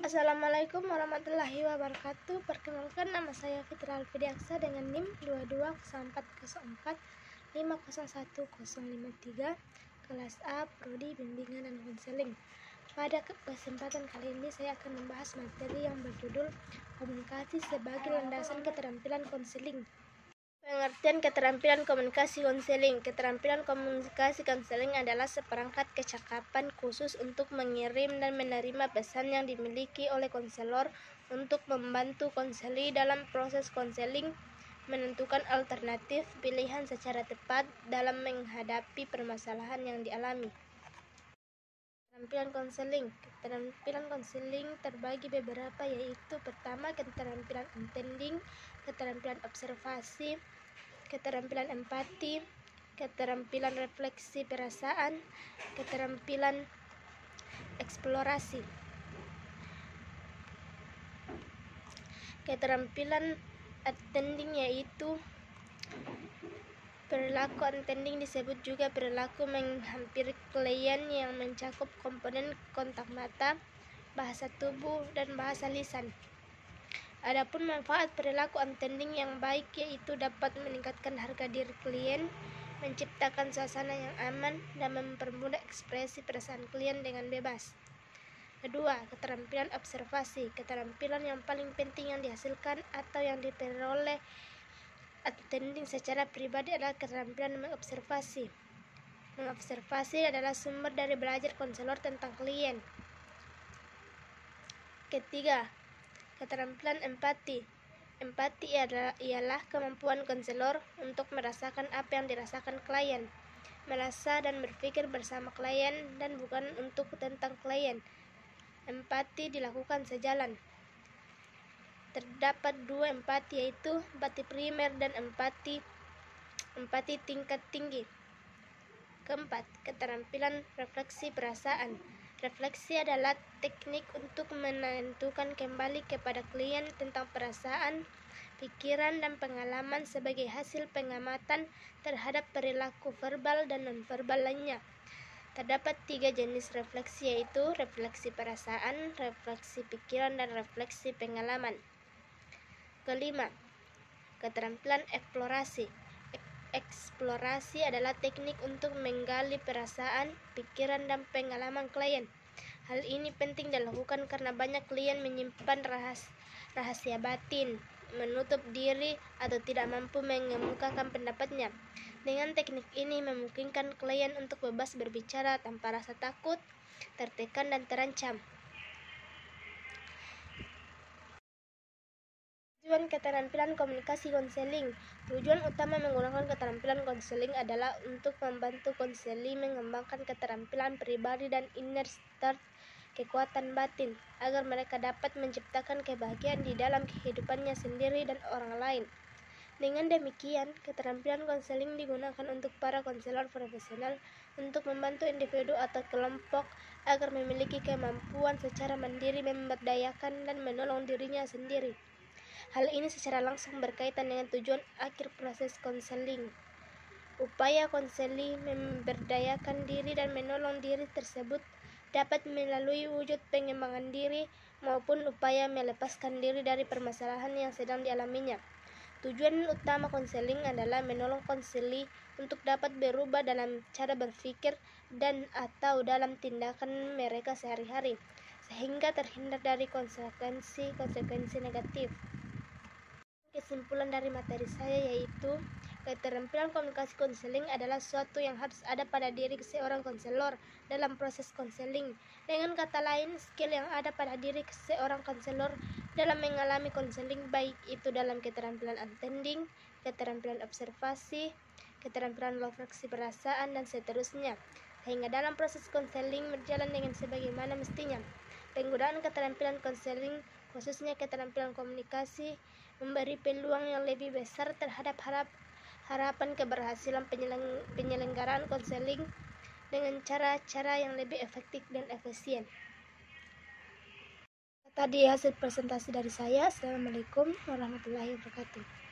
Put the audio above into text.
Assalamualaikum warahmatullahi wabarakatuh. Perkenalkan, nama saya Fitra Alfidiaksa dengan NIM 220404 501053, kelas A, Prodi Bimbingan dan Konseling. Pada kesempatan kali ini saya akan membahas materi yang berjudul Komunikasi sebagai Landasan Keterampilan Konseling. Pengertian keterampilan komunikasi konseling. Keterampilan komunikasi konseling adalah seperangkat kecakapan khusus untuk mengirim dan menerima pesan yang dimiliki oleh konselor untuk membantu konseli dalam proses konseling, menentukan alternatif pilihan secara tepat dalam menghadapi permasalahan yang dialami. Keterampilan konseling. Keterampilan konseling terbagi beberapa, yaitu pertama, keterampilan attending, keterampilan observasi, keterampilan empati, keterampilan refleksi perasaan, keterampilan eksplorasi. Keterampilan attending yaitu perilaku attending, disebut juga perilaku menghampiri klien, yang mencakup komponen kontak mata, bahasa tubuh, dan bahasa lisan. Adapun manfaat perilaku attending yang baik yaitu dapat meningkatkan harga diri klien, menciptakan suasana yang aman, dan mempermudah ekspresi perasaan klien dengan bebas. Kedua, keterampilan observasi. Keterampilan yang paling penting yang dihasilkan atau yang diperoleh attending secara pribadi adalah keterampilan mengobservasi. Mengobservasi adalah sumber dari belajar konselor tentang klien. Ketiga, keterampilan empati. Empati ialah kemampuan konselor untuk merasakan apa yang dirasakan klien, merasa dan berpikir bersama klien dan bukan untuk tentang klien. Empati dilakukan sejalan. Terdapat dua empati, yaitu empati primer dan empati tingkat tinggi. Keempat, keterampilan refleksi perasaan. Refleksi adalah teknik untuk menentukan kembali kepada klien tentang perasaan, pikiran, dan pengalaman sebagai hasil pengamatan terhadap perilaku verbal dan nonverbal lainnya. Terdapat 3 jenis refleksi, yaitu refleksi perasaan, refleksi pikiran, dan refleksi pengalaman. Kelima, keterampilan eksplorasi. Eksplorasi adalah teknik untuk menggali perasaan, pikiran, dan pengalaman klien. Hal ini penting dilakukan karena banyak klien menyimpan rahasia batin, menutup diri, atau tidak mampu mengemukakan pendapatnya. Dengan teknik ini memungkinkan klien untuk bebas berbicara tanpa rasa takut, tertekan, dan terancam. Tujuan keterampilan komunikasi konseling. Tujuan utama menggunakan keterampilan konseling adalah untuk membantu konseli mengembangkan keterampilan pribadi dan inner strength, kekuatan batin, agar mereka dapat menciptakan kebahagiaan di dalam kehidupannya sendiri dan orang lain. Dengan demikian, keterampilan konseling digunakan untuk para konselor profesional untuk membantu individu atau kelompok agar memiliki kemampuan secara mandiri memberdayakan dan menolong dirinya sendiri. Hal ini secara langsung berkaitan dengan tujuan akhir proses konseling. Upaya konseli memberdayakan diri dan menolong diri tersebut dapat melalui wujud pengembangan diri maupun upaya melepaskan diri dari permasalahan yang sedang dialaminya. Tujuan utama konseling adalah menolong konseli untuk dapat berubah dalam cara berpikir dan atau dalam tindakan mereka sehari-hari, sehingga terhindar dari konsekuensi negatif. Kesimpulan dari materi saya yaitu keterampilan komunikasi konseling adalah sesuatu yang harus ada pada diri seorang konselor dalam proses konseling. Dengan kata lain, skill yang ada pada diri seorang konselor dalam mengalami konseling, baik itu dalam keterampilan attending, keterampilan observasi, keterampilan refleksi perasaan, dan seterusnya, sehingga dalam proses konseling berjalan dengan sebagaimana mestinya. Penggunaan keterampilan konseling, khususnya keterampilan komunikasi, memberi peluang yang lebih besar terhadap harapan keberhasilan penyelenggaraan konseling dengan cara-cara yang lebih efektif dan efisien. Tadi hasil presentasi dari saya. Assalamualaikum warahmatullahi wabarakatuh.